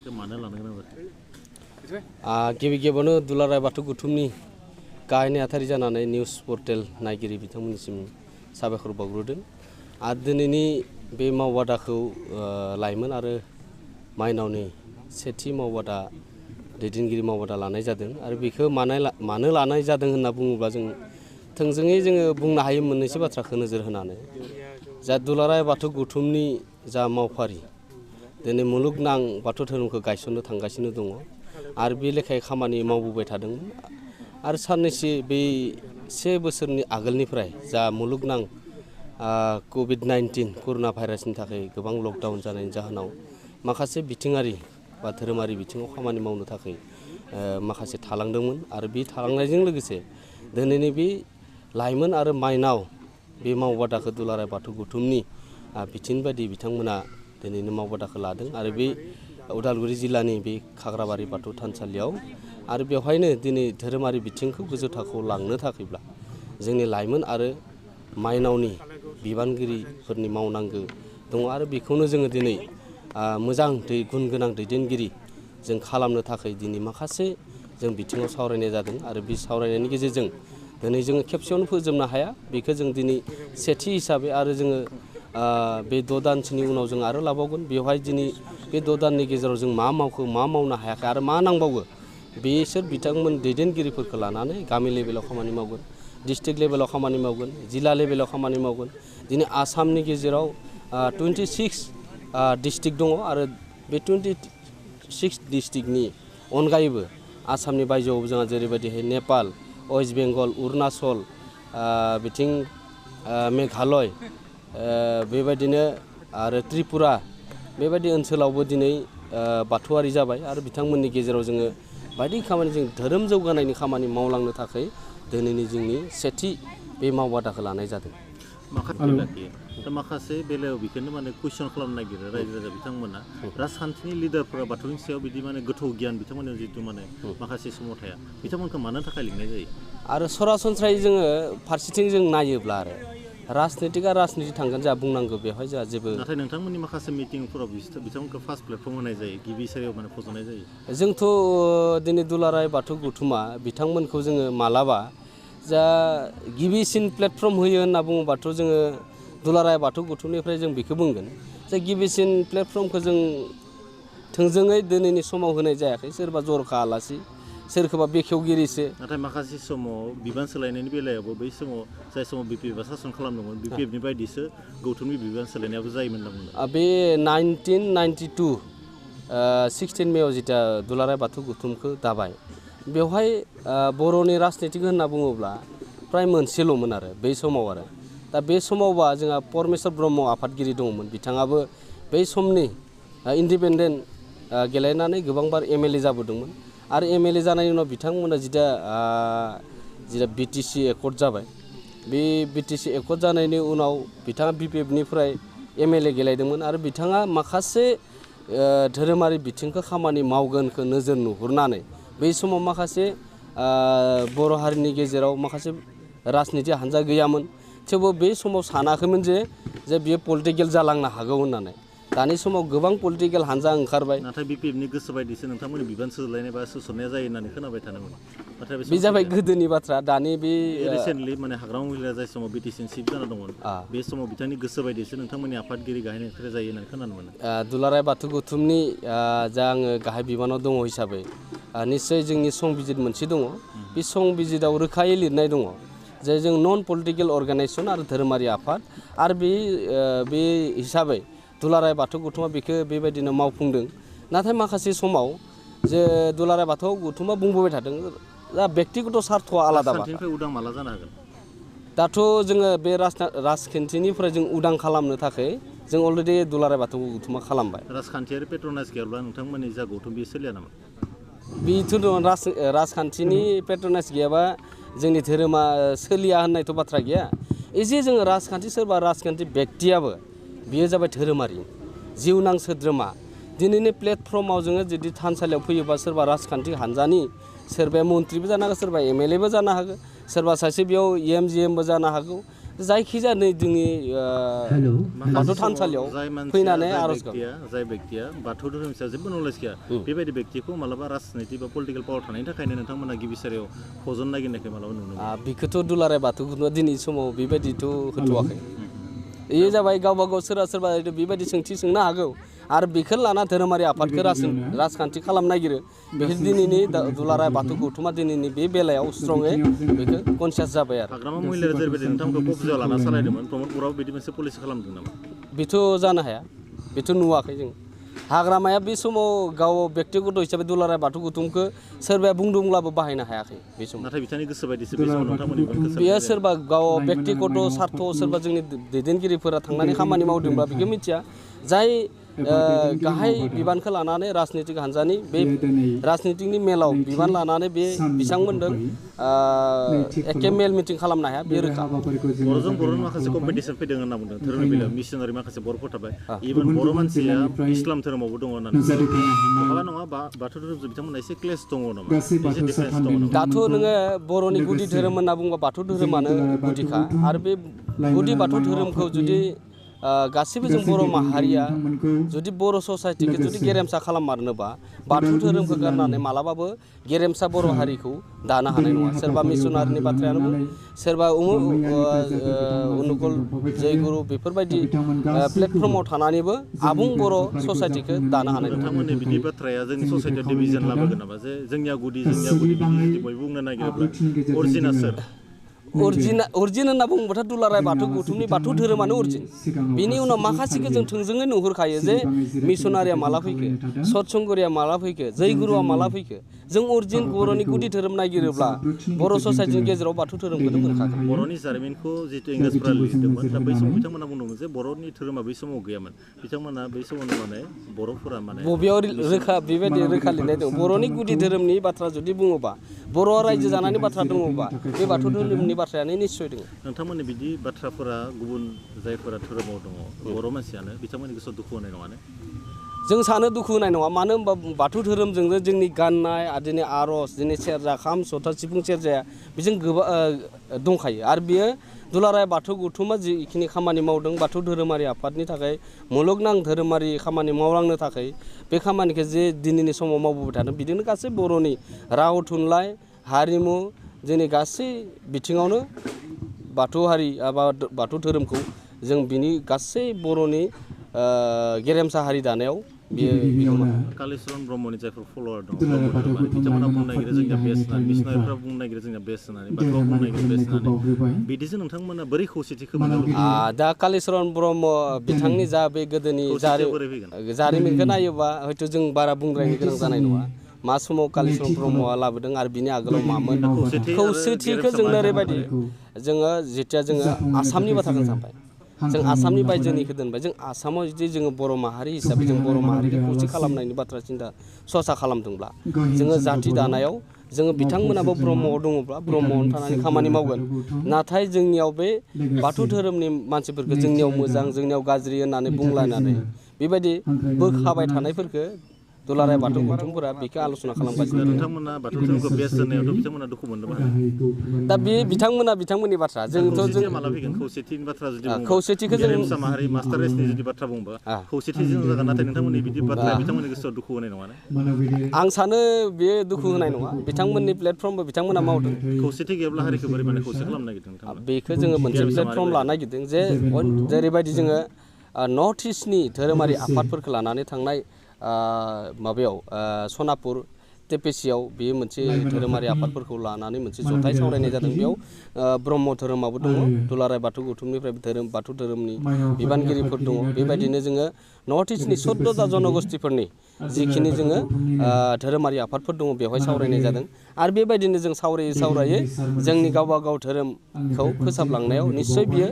थांखिखौ मानो लानो गोनां जादों? गिबि गिबियावनो दुलाराय बाथौ गौथुमनि गाहाय नेहाथारि जानानै निउस पर्टेल नायगिरि बिथांमोननिसिम साबायखर बावग्रोदों। आरो दिनैनि बे मावबादाखौ लाइमोन आरो माइनावनि सेथि मावबादा दैदेनगिरि मावबादा लानाय जादों। आरो बेखौ मानो लानाय जादों होनना बुङोब्ला जों थोंजोङै जोङो बुंनो हायो मोननैसो बाथ्राखौ नोजोर होनानै जा दुलाराय बाथौ गौथुमनि जा मावफारि दिनै मुलुगनां बाथौ धोरोमखौ गायसननो थांगासिनो दङ आरो बे लेखायै खामानि मावबोबाय थादोंमोन। आरो साननैसो बे 1 बोसोरनि आगोलनिफ्राय जा मुलुगनां COVID-19 कर'ना भाइरासनि थाखाय गोबां लकडाउन जानायनि जाहोनाव माखासे बिथिङारि बा धोरोमारि बिथिङाव खामानि मावनो थाखाय माखासे थालांदोंमोन। आरो बे थालांनायजों लोगोसे दिनैनि बे लाइमोन आरो माइनाव बे मावबादाखौ दुलाराय बाथौ गौथुमनि बिथिं बायदि बिथांमोना दिनैनि मावबादाखौ लादों। आरो बे उदालगुरि जिल्लानि बे खाग्राबारि बाथौ थानसालियाव आरो बेवहायनो दिनै धोरोमारि बिथिंखौ गोजौ थाखोआव लांनो थाखायब्ला जोंनि लाइमोन आरो माइनावनि बिबानगिरिफोरनि मावनांगौ दङ। आरो बेखौनो जोङो दिनै मोजां गुन गोनां दैदेनगिरि जों खालामनो थाखाय दिनै माखासे जों बिथिङाव सावरायनाय जादों। आरो बे सावरायनायनि गेजेरजों दिनै जोङो खेबसेयावनो फोजोबनो हाया। बेखौ जों दिनै सेथि हिसाबै आरो जोङो बे 6 दानसोनि उनाव जों आरो लाबावगोन। बेवहाय दिनै बे 6 दाननि गेजेराव जों मा मावखो मा मावनो हायाखै आरो मा नांबावगौ बेसोर बिथांमोन दैदेनगिरिफोरखौ लानानै गामि लेभेलाव खामानि मावगोन, डिस्ट्रिक्ट लेभेलाव खामानि मावगोन, जिल्ला लेभेलाव खामानि मावगोन। दिनै आसामनि गेजेराव 26 डिस्ट्रिक्ट दङ आरो बे 26 डिस्ट्रिक्टनि अनगायैबो आसामनि बायजोआवबो जोंहा जेरैबायदिहाय नेपाल, वेस्ट बेंगल, अरुणाचल, बिथिं मेघालय, बेबायदिनो आरो त्रिपुरा बेबायदि ओनसोलावबो दिनै बाथौआरि जाबाय। आरो बिथांमोननि गेजेराव जोङो बायदि खामानि जों धोरोम जौगानायनि खामानि मावलांनो थाखाय दिनैनि जोंनि सेथि बे मावबादाखौ लानाय जादों। माखासे बेलायाव बेखौनो माने कुइसन खालामनो नागिरो रायजो राजा बिथांमोना राजखान्थिनि लिडारफोरा बाथौनि सायाव बिदि माने गोथौ गियान बिथांमोननियाव जितु माने माखासे समाव थाया बिथांमोनखौ मानो थाखाय लिंनाय जायो? आरो सरासनस्रायै जोङो फारसेथिं जों नायोब्ला आरो राजनितिकआ राजनिति थांगोन जोंहा बुंनांगौ बेवहाय जोंहा जेबो। नाथाय नोंथांमोननि माखासे मिटिंफोराव बिथांमोनखौ फार्स्ट प्लेटफर्म होनाय जायो, गिबि सारियाव माने फज'नाय जायो। जोंथ' दिनै दुलाराय बाथौ गौथुमा बिथांमोनखौ जोङो मालाबा जा गिबिसिन प्लेटफर्म होयो होनना बुङोबाथ' जोङो दुलाराय बाथौ गौथुमनिफ्राय जों बेखौ बुंगोन जे गिबिसिन प्लेटफर्मखौ जों थोंजोङै दिनैनि समाव होनाय जायाखै। सोरबा जर'खा आलासि, सोरखौबा बेखेवगिरिसो। नाथाय माखासे समाव बिबान सोलायनायनि बेलायावबो बै समाव जाय समाव BPF सासन खालामदोंमोन BPFनि बायदिसो गौथुमनि बिबान सोलायनायाबो जायोमोन होनना बुंदों। बे 1992 16 मेआव जिथा दुलाराय बाथौ गौथुमखौ दाबाय बेवहाय बर'नि राजनितिक होनना बुङोब्ला फ्राय मोनसेल'मोन आरो बै समाव। आरो दा बे समावबा जोंहा परमेश्वर ब्रह्म आफादगिरि दङमोन। बिथाङाबो बै समनि इन्डिपेन्डेन्ट गेलेनानै गोबांबार MLA जाबोदोंमोन। आरो MLA जानायनि उनाव बिथांमोना जिथा BTC एकर्ड जाबाय। बे BTC एकर्ड जानायनि उनाव बिथाङा BPFनिफ्राय MLA गेलेदोंमोन। आरो बिथाङा माखासे धोरोमारि बिथिंखौ खामानि मावगोनखौ नोजोर नुहुरनानै बै समाव माखासे बर' हारिनि गेजेराव माखासे राजनिति हान्जा गैयामोन। थेवबो बे समाव सानाखैमोन जे बियो पलिटिकेल जालांनो हागौ होननानै। दानि समाव गोबां पलिटिकेल हान्जा ओंखारबाय। नाथाय BPFनि गोसो बायदिसो नोंथांमोननि बिबान सोलायनाय बा सोसननाया जायो होननानै खोनाबाय थादोंमोन। नाथाय बे जाबाय गोदोनि बाथ्रा। दानि बे रिसेन्टलि माने हाग्रामा महिलाया जाय समाव BTCनि चिफ जाना दंमोन बे समाव बिथांनि गोसो बायदिसो नोंथांमोननि आफादगिरि गाहाय नेहाथारि जायो होननानै खोनानो मोनो। दुलाराय बाथौ गौथुमनि जा आङो गाहाय बिबानाव दङ हिसाबै निस्सय जोंनि संबिजित मोनसे दङ। बे संबिजिताव रोखायै लिरनाय दङ जे जों नन पलिटिकेल अर्गानाइजेसन आरो धोरोमारि आफाद। आरो बे हिसाबै दुलाराय बाथौ गौथुमा बेखौ बेबायदिनो मावफुंदों। नाथाय माखासे समाव जे दुलाराय बाथौ गौथुमा बुंबोबाय थादों दा बेक्तिगत सार्थ'आ आलादा। राजखान्थिनिफ्राय उदां माला जानो हागोन? दाथ' जोङो बे राजखान्थिनिफ्राय जों उदां खालामनो थाखाय जों अलरेडि दुलाराय बाथौ गौथुमा खालामबाय। राजखान्थियारि पेट्रनाइज गैयाब्ला नोंथांमोननि जा गौथुम बेयो सोलिया नामा? बेथ' राजखान्थिनि पेट्रनाइज गैयाबा जोंनि धोरोमा सोलिया होननायथ' बाथ्रा गैया। एजे जोङो राजखान्थि सोरबा राजखान्थि बेक्तियाबो बियो जाबाय धोरोमारि जिउनां सोद्रोमा। दिनैनि प्लेटफर्माव जोङो जुदि थानसालियाव फैयोबा सोरबा राजखान्थि हान्जानि सोरबाया मन्थ्रिबो जानो हागौ, सोरबा MLAबो जानो हागौ, सोरबा सासे बेयाव EM GMबो जानो हागौ। जायखिजाया नै जोंनि बाथौ थानसालियाव फैनानै आर'ज जाय बेक्तिया बाथौ धोरोमनि सायाव जेबो नलेज गैया बेबायदि बेक्तिखौ मालाबा राजनिति बा पलिटिकेल पावार थानायनि थाखायनो नोंथांमोना गिबि सारियाव फजन नागिरनायखौ मालाबा नुनो मोनो बेखौथ' दुलाराय बाथौ गुरुङा दिनै समाव बेबायदिथ' होथ'वाखै बेयो जाबाय गावबा गाव सोरबा बेबायदि सोंथि सोंनो हागौ आरो बेखौ लाना धोरोमारि आफादखौ राजखान्थि खालामनो नागिरो बेखौ दिनैनि दुलाराय बाथौ गौथुमा दिनैनि बे बेलायाव स्ट्रङै बेखौ कनसियास जाबाय आरो हाग्रामा महिलाया जेरैबायदि नोंथांमोनखौ क'क्राझाराव लाना सालायदोंमोन प्रमद बर'आ बिदि मोनसे पलिसि खालामदों नामा बेथ' जानो हाया बेथ' नुवाखै जों हाग्रामाया बे समाव गाव बेक्तिगत हिसाबै दुलाराय बाथौ गौथुमखौ सोरबाया बुंदोंब्लाबो बाहायनो हायाखै बे समाव नाथाय बिथांनि गोसो बायदिसो बे समाव नोंथांमोननि बेयो सोरबा गाव बेक्तिगत सार्थ सोरबा जोंनि दैदेनगिरिफोरा थांनानै खामानि मावदोंब्ला बेखौ मिथिया जाय गाहाय बिबानखौ लानानै राजनितिक हान्जानि बे राजनितिकनि मेलाव बिबान लानानै बे बिथांमोनजों एखे मेल मिटिं खालामनो हाया बे रोखा बर'जों बर' माखासे कम्पिटिसन फैदों होनना बुंदों धोरोमनि बेलायाव मिसनारि माखासे बर'फोर थाबाय इभेन बर' मानसिया इस्लाम धोरोमावबो दङ होननानै नङा नङा बाथौ धोरोमजों बिथांमोना एसे क्लेस दङ नामा एसे डिफारेन्स दङ नामा दाथ' नोङो बर'नि गुदि धोरोम होनना बुङोबा बाथौ धोरोमानो गुदिखा आरो बे गुदि बाथौ धोरोमखौ जुदि गासिबो जों बर' माहारिया जुदि बर' ससाइटिखौ जुदि गेरेमसा खालाममारनोबा बाथौ धोरोमखौ गारनानै मालाबाबो गेरेमसा बर' हारिखौ दानो हानाय नङा सोरबा मिसनारिनि बाथ्रायानो बुं सोरबा अनुकुल जयगुरु बेफोरबायदि प्लेटफर्माव थानानैबो आबुं बर' ससाइटिखौ दानो हानाय नङा नोंथांमोननि बिदि बाथ्राया जोंनि ससाइटियाव डिभिजन लाबोगोन नामा जे जोंनिया गुदि बिदि बयबो बुंनो नागिरोब्ला अरिजिना सोर अरिजिन होनना बुङोबाथ' दुलाराय बाथौ गौथुमनि बाथौ धोरोमानो अरिजिन बेनि उनाव माखासेखौ जों थोंजोङै नुहुरखायो जे मिसनारिया माला फैखो सतसंगरिया माला फैखो जयगुरुआ माला फैखो जों अरिजिन बर'नि गुदि धोरोम नागिरोब्ला बर' ससाइटिनि गेजेराव बाथौ धोरोमखौनो मोनखागोन बर'नि जारिमिनखौ जितु इंराजफोरा लिरदोंमोन दा बै समाव बिथांमोना बुंदोंमोन जे बर'नि धोरोमा बै समाव गैयामोन बिथांमोना बै समावनो माने बर'फोरा माने बबेयाव बेबायदि रोखा लिरनाय दं बर'नि गुदि धोरोमनि बाथ्रा जुदि बुङोबा बर'आ रायजो जानायनि बाथ्रा दङबा बे बाथौ धोरोमनि बाथ्रायानो निस्सय दङ नोंथांमोननि बिदि बाथ्राफोरा गुबुन जायफोरा धोरोमाव दङ बर' मानसियानो बिथांमोननि गोसोआव दुखु होनाय नङा जों सानो दुखु होनाय नङा मानो होनबा बाथौ धोरोमजोंनो जोंनि गाननाय दिनै आर'ज दिनै सेरजा खाम जथा सिफुं सेरजाया बेजों गोबां दंखायो आरो बियो दुलाराय बाथौ गौथुमा जिखिनि खामानि मावदों बाथौ धोरोमारि आफादनि थाखाय मुलुगनां धोरोमारि खामानि मावलांनो थाखाय बे खामानिखौ जे दिनैनि समाव मावबोबाय थादों बिदिनो गासै बर'नि राव थुनलाइ हारिमु जोंनि गासै बिथिङावनो बाथौ हारि एबा बाथौ धोरोमखौ जों बिनि गासै बर'नि गेरेमसा हारि दानायाव बियो कालिचरन ब्रह्मनि जायफोर फल'वार दङ बिथांमोना बुंनो नागिरो जोंनिया बेस्ट होननानै मिसनारिफोरा बुंनो नागिरो जोंनिया बेस्ट होननानै बाथौआ बुंनो नागिरो बेस्ट होननानै बिदिजों नोंथांमोना बोरै खौसेथिखौ दा कालिचरन ब्रह्म बिथांनि जा बे गोदोनि जारिमिनखौ नायोबा हयथ' जों बारा बुंद्रायनो गोनां जानाय नङा मा समाव कालिचरन ब्रह्मआ लाबोदों आरो बिनि आगोलाव मामोन खौसेथिखौ जोंनो ओरैबायदि जोङो जेथिया जोङो आसामनि बाथ्राखौ सानबाय जों आसामनि बायजोनिखौ दोनबाय जों आसामाव जुदि जोङो बर' माहारि हिसाबै जों बर' माहारिखौ खौसे खालामनायनि बाथ्रा सिन्था सरसा खालामदोंब्ला जोङो जाथि दानायाव जोङो बिथांमोनाबो ब्रह्मआव दङब्ला ब्रह्मआवनो थानानै खामानि मावगोन नाथाय जोंनियाव बे बाथौ धोरोमनि मानसिफोरखौ जोंनियाव मोजां जोंनियाव गाज्रि होननानै बुंलायनानै बेबायदि बोखाबाय थानायफोरखौ दुलाराय बाथौ गौथुमफोरा बेखौ आल'सना खालामगासिनो नोंथांमोना बाथौ धोरोमखौ बेस्ट होननायावथ' बिथांमोना दुखु मोनदों दा बे बिथांमोननि बाथ्रा जोंथ' जों माला फैगोन खौसेथिनि बाथ्रा जुदि खौसेथिखौ जों गेरेमसा माहारि मास्टार रेसनि जुदि बाथ्रा बुंबा खौसेथिजों जागोन नाथाय नोंथांमोननि बिदि बाथ्राया बिथांमोननि गोसोआव दुखु होनाय नङा आं सानो बेयो दुखु होनाय नङा बिथांमोननि प्लेटफर्मबो बिथांमोना मावदों खौसेथि गैयाब्ला हारिखौ बोरै माने खौसे खालामनो नागिरदों बेखौ जोङो मोनसे प्लेटफर्म लानो नागिरदों जे जेरैबायदि जोङो नर्थ इस्टनि धोरोमारि आफादफोरखौ लानानै थांनाय माबायाव सनापुर टेपेसियाव बेयो मोनसे धोरोमारि आफादफोरखौ लानानै मोनसे जथाय सावरायनाय जादों बेयाव ब्रह्म धोरोमाबो दङ दुलाराय बाथौ गौथुमनिफ्राय बाथौ धोरोमनि बिबानगिरिफोर दङ बेबायदिनो जोङो नर्थ इस्टनि 14टा जनगोष्ठीफोरनि जिखिनि जोङो धोरोमारि आफादफोर दङ बेवहाय सावरायनाय जादों आरो बेबायदिनो जों सावरायै जोंनि गावबा गाव धोरोमखौ फोसाबलांनायाव निस्सय बियो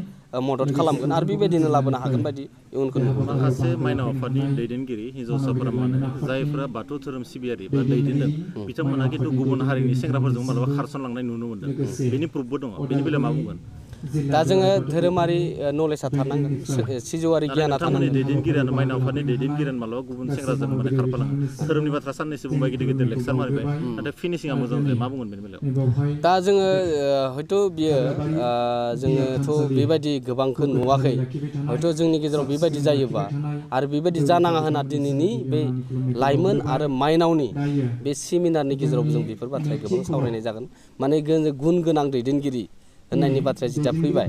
मदद खालामगोन आरो बेबायदिनो लाबोनो हागोन बायदि इयुनखौ नुगोन माखासे माइनाव आफादनि दैदेनगिरि हिन्जावसाफोरा माने जायफोरा बाथौ धोरोम सिबियारि बा दैदेनदों बिथांमोना खिन्थु गुबुन हारिनि सेंग्राफोरजों मालाबा खारसनलांनाय नुनो मोनदों बेनि प्रुफबो दङ बेनि बेलायाव मा बुंगोन दा जोङो धोरोमारि नलेजआ थानांगोन सिजौआरि गियाना नोंथांमोननि थानांगोन दैदेनगिरियानो माइनाव आफादनि दैदेनगिरियानो मालाबा गुबुन सेंग्राजों माने खारफालाङो धोरोमनि बाथ्रा साननैसो बुंबाय गिदिर गिदिर लेक्सार मारिबाय नाथाय फिनिशिंआ मोजां जायो मा बुंगोन बेनि बेलायाव दा जोङो हयथ' बियो जोङोथ' बेबायदि गोबांखौ नुवाखै हयथ' जोंनि गेजेराव बेबायदि जायोबा आरो बेबायदि जानाङा होनना दिनैनि बे लाइमोन आरो माइनावनि बे सेमिनारनि गेजेराव जों बेफोर बाथ्राया गोबां सावरायनाय जागोन माने गुन गोनां दैदेनगिरि होननायनि बाथ्राया जिथा फैबाय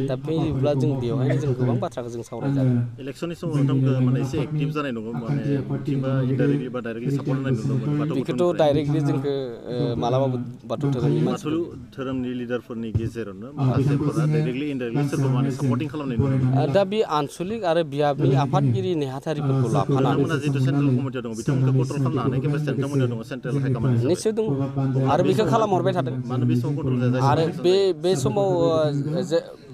दा फैयोब्ला जों बेवहायनो जों गोबां बाथ्राखौ जों सावरायजागोन इलेक्सननि समाव नोंथांखौ माने एसे एक्टिभ जानाय नंगौ माने बा इनडाइरेक्टलि बा डाइरेक्टलि सापर्ट होनाय नुनो मोनो बाथौ बेखौथ' डाइरेक्टलि जोंखौ मालाबाबो बाथौ धोरोमनि बाथौ धोरोमनि लिडारफोरनि गेजेरावनो माखासेफोरा डाइरेक्टलि इनडाइरेक्टलि सोरखौ माने सापर्टिं खालामनाय नुनो मोनो दा बे आनसलिक आरो बियाबनि आफादगिरि नेहाथारिफोरखौ लाफानानै बिथांमोना जितु सेन्ट्रेल कमिटियाव दङ बिथांमोनखौ कन्ट्रल खालामनो हानाय केपासिटि नोंथांमोननियाव दङ सेन्ट्रेल हाइकमान्ड निश्चय दङ आरो बेखौ खालामहरबाय थादों मानो बे समाव कन्ट्रल जाया आरो बे समाव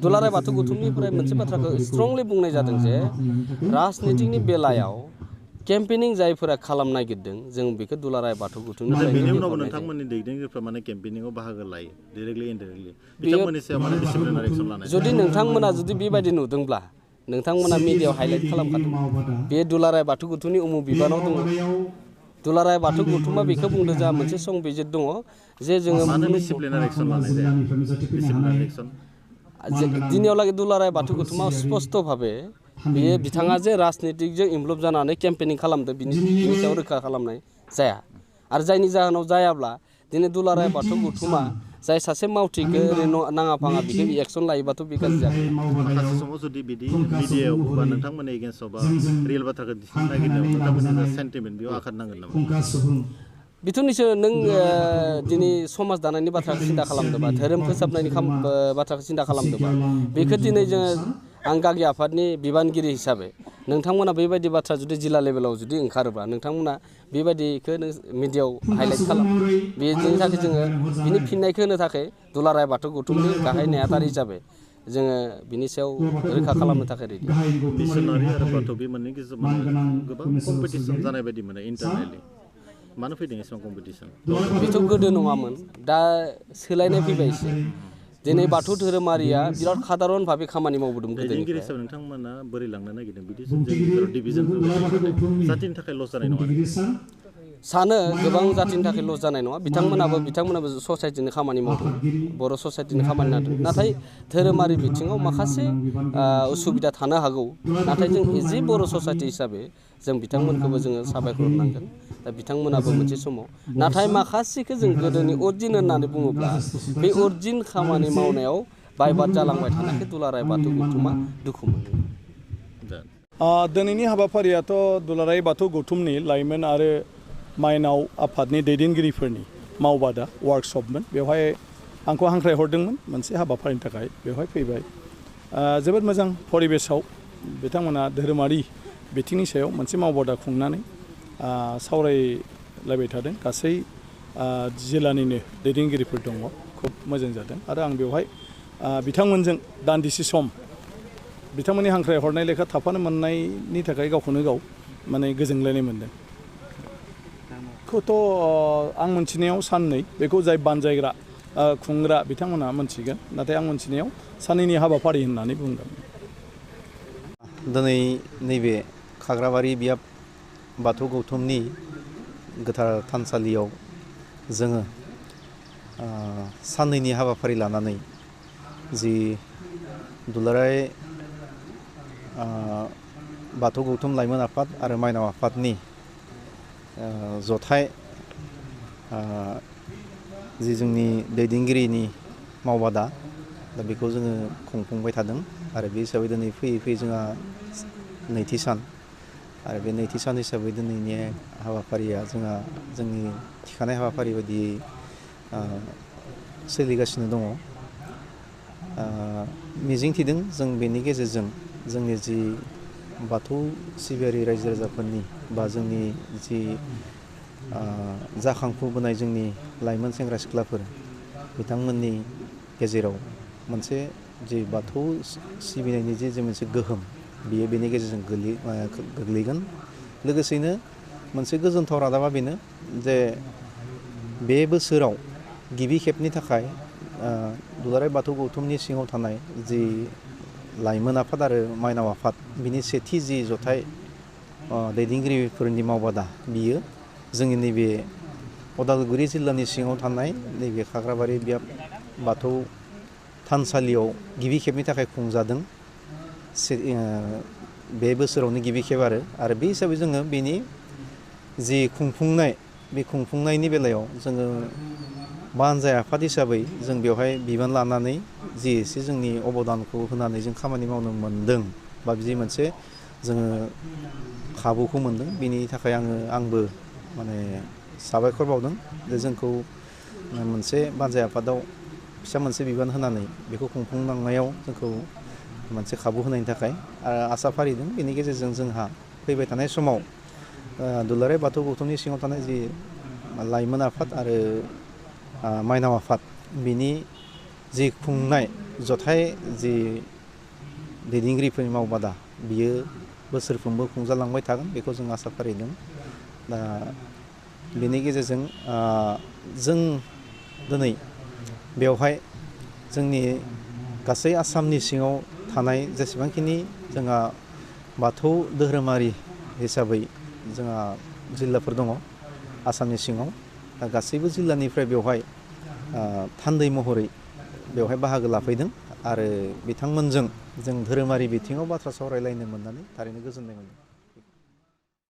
दुलाराय बाथौ गौथुमनिफ्राय मोनसे बाथ्राखौ स्ट्रंलि बुंनाय जादों जे राजनितिकनि बेलायाव केम्पेनिं जायफोरा खालामनो नागिरदों जों बेखौ दुलाराय बाथौ गौथुमनिफ्राय बेनि उनावबो नोंथांमोननि दैदेनगिरिफ्रा माने केम्पेनिंआव बाहागो लायो डाइरेक्टलि इनडाइरेक्टलि बिथांमोननि सायाव माने डिसिप्लिनारि एक्सन लानाय जुदि नोंथांमोना जुदि बेबायदि नुदोंब्ला नोंथांमोना मिडियायाव हाइलाइट खालामखादों बे दुलाराय बाथौ गौथुमनि उमुख बिबानाव दङ दुलाराय बाथौ गौथुमा बेखौ बुंदों जोंहा मोनसे संबिजित दङ जे जोङो मानो डिसिप्लिनारि एक्सन लानाय जाया डिसिप्लिनारि एक्सन दिनैयावलागै दुलाराय बाथौ गौथुमा स्पष्ट भाबे बेयो बिथाङा जे राजनितिकजों इनभल्भ जानानै केम्पेनिं खालामदों बिनि सायाव रोखा खालामनाय जाया आरो जायनि जाहोनाव जायाब्ला दिनै दुलाराय बाथौ गौथुमा जाय सासे मावथिखौ ओरैनो नाङा फाङा बेखौ एक्सन लायोबाथ' बे गाज्रि जागोन माखासे समाव जुदि बिदि मिडियायाव बा नोंथांमोननि एगेन्स्टआव बा रियेल बाथ्राखौ दिन्थिनो नागिरनायाव नोंथांमोननि सेन्टिमेन्ट बेयाव आघात नांगोन नामा बेथ' निसय नों दिनै समाज दानायनि बाथ्राखौ सिन्था खालामदोंबा धोरोम फोसाबनायनि बाथ्राखौ सिन्था खालामदोंबा बेखौ दिनै जोङो आं गागि आफादनि बिबानगिरि हिसाबै नोंथांमोना बेबायदि बाथ्रा जुदि जिल्ला लेभेलाव जुदि ओंखारोबा नोंथांमोना बेबायदिखौ मिडियायाव हाइलाइट खालाम बेनि थाखाय जोङो बिनि फिननायखौ होनो थाखाय दुलाराय बाथौ गौथुमनि गाहाय नेहाथारि हिसाबै जोङो बिनि सायाव रैखा खालामनो थाखाय रेडि मिसनारि आरो बाथौ बे मोननै गेजेराव गोबां कम्पिटिसन जानाय बायदि मोनो इन्टारनेटलि मानो फैदों एसेबां कम्पिटिसन बेथ' गोदो नङामोन दा सोलायनाय फैबाय एसे दिनै बाथौ धोरोमारिया बिराद साधारन भाबै खामानि मावबोदों दैदेनगिरि हिसाबै नोंथांमोना बोरै लांनो नागिरदों बिदि डिभिजन जातिनि थाखाय लस जानाय नङा सानो गोबां जातिनि थाखाय लस जानाय नङा बिथांमोनाबो ससाइटिनि खामानि मावदों बर' ससाइटिनि खामानि मावदों नाथाय धोरोमारि बिथिङाव माखासे उसुबिदा थानो हागौ नाथाय जों एज ए बर' ससाइटि हिसाबै जों बिथांमोनखौबो जोङो साबायखर होनांगोन दा बिथांमोनाबो मोनसे समाव नाथाय माखासेखौ जों गोदोनि अरिजिन होननानै बुङोब्ला बे अरिजिन खामानि मावनायाव बायबाद जालांबाय थानायखौ दुलाराय बाथौ गौथुमा दुखु मोनो दिनैनि हाबाफारियाथ' दुलाराय बाथौ गौथुमनि लाइमोन आरो माइनाव आफादनि दैदेनगिरिफोरनि मावबादा वार्कशपमोन बेवहाय आंखौ हांख्रायहरदोंमोन मोनसे हाबाफारिनि थाखाय बेवहाय फैबाय जोबोद मोजां परिबेसाव बिथांमोना धोरोमारि बिथिंनि सायाव मोनसे मावबादा खुंनानै सावरायलायबाय थादों गासै जिल्लानिनो दैदेनगिरिफोर दङ खुब मोजां जादों आरो आं बेवहाय बिथांमोनजों दान्दिसे सम बिथांमोननि हांख्रायहरनाय लेखा थाफानो मोननायनि थाखाय गावखौनो गाव माने गोजोनलायनाय मोनदों खौथ' आं मोनथिनायाव साननै बेखौ जाय बानजायग्रा खुंग्रा बिथांमोनहा मोनथिगोन नाथाय आं मोनथिनायाव साननैनि हाबाफारि होननानै बुंदों दिनै नैबे खाग्राबारि बियाब बाथौ गौथुमनि गोथार थानसालियाव जोङो साननैनि हाबाफारि लानानै जि दुलाराय बाथौ गौथुम लाइमोन आफाद आरो माइनाव आफादनि जथाय जि जोंनि दैदेनगिरिनि मावबादा दा बेखौ जोङो खुंफुंबाय थादों आरो बे हिसाबै दिनै फैयै फैयै जोंहा नैथि सान आरो बे नैथि सान हिसाबै दिनैनि हाबाफारिया जोंहा जोंनि थिखानाय हाबाफारि बायदियै सोलिगासिनो दङ मिजिंथिदों जों बेनि गेजेरजों जोंनि जि बाथौ सिबियारि रायजो राजाफोरनि बा जोंनि जि जाखांफुबोनाय जोंनि लाइमोन सेंग्रा सिख्लाफोर बिथांमोननि गेजेराव मोनसे जि बाथौ सिबिनायनि जे मोनसे गोहोम बियो बेनि गेजेरजों गोग्लैगोन लोगोसेनो मोनसे गोजोनथाव रादाबा बेनो जे बे बोसोराव गिबि खेबनि थाखाय दुलाराय बाथौ गौथुमनि सिङाव थानाय जि लाइमोन आफाद आरो माइनाव आफाद बिनि सेथि जि जथाय दैदेनगिरिफोरनि मावबादा बियो जोंनि नैबे उदालगुरि जिल्लानि सिङाव थानाय नैबे खाग्राबारि बियाब बाथौ थानसालियाव गिबि खेबनि थाखाय खुंजादों बे बोसोरावनो गिबि खेब आरो बे हिसाबै जोङो बेनि जि खुंफुंनाय बे खुंफुंनायनि बेलायाव जोङो बानजाय आफाद हिसाबै जों बेवहाय बिबान लानानै जि एसे जोंनि अबदानखौ होनानै जों खामानि मावनो मोनदों बा बिदि मोनसे जोङो खाबुखौ मोनदों बिनि थाखाय आंबो माने साबायखर बावदों जे जोंखौ मोनसे बानजाय आफादाव फिसा मोनसे बिबान होनानै बेखौ खुंफुंलांनायाव जोंखौ मोनसे खाबु होनायनि थाखाय आसा फारिदों बेनि गेजेरजों जोंहा फैबाय थानाय समाव दुलाराय बाथौ गौथुमनि सिङाव थानाय जि लाइमोन आफाद आरो माइनाव आफाद बिनि जि खुंनाय जथाय जि दैदेनगिरिफोरनि मावबादा बियो बोसोरफ्रोमबो खुंजालांबाय थागोन बेखौ जों आसा फारिदों दा बेनि गेजेरजों जों दिनै बेवहाय जोंनि गासै आसामनि सिङाव थानाय जेसेबांखिनि जोंहा बाथौ धोरोमारि हिसाबै जोंहा जिल्लाफोर दङ आसामनि सिङाव दा गासैबो जिल्लानिफ्राय बेवहाय थान्दै महरै बेवहाय बाहागो लाफैदों आरो बिथांमोनजों जों धोरोमारि बिथिङाव बाथ्रा सावरायलायनो मोननानै थारैनो गोजोननाय मोनदों।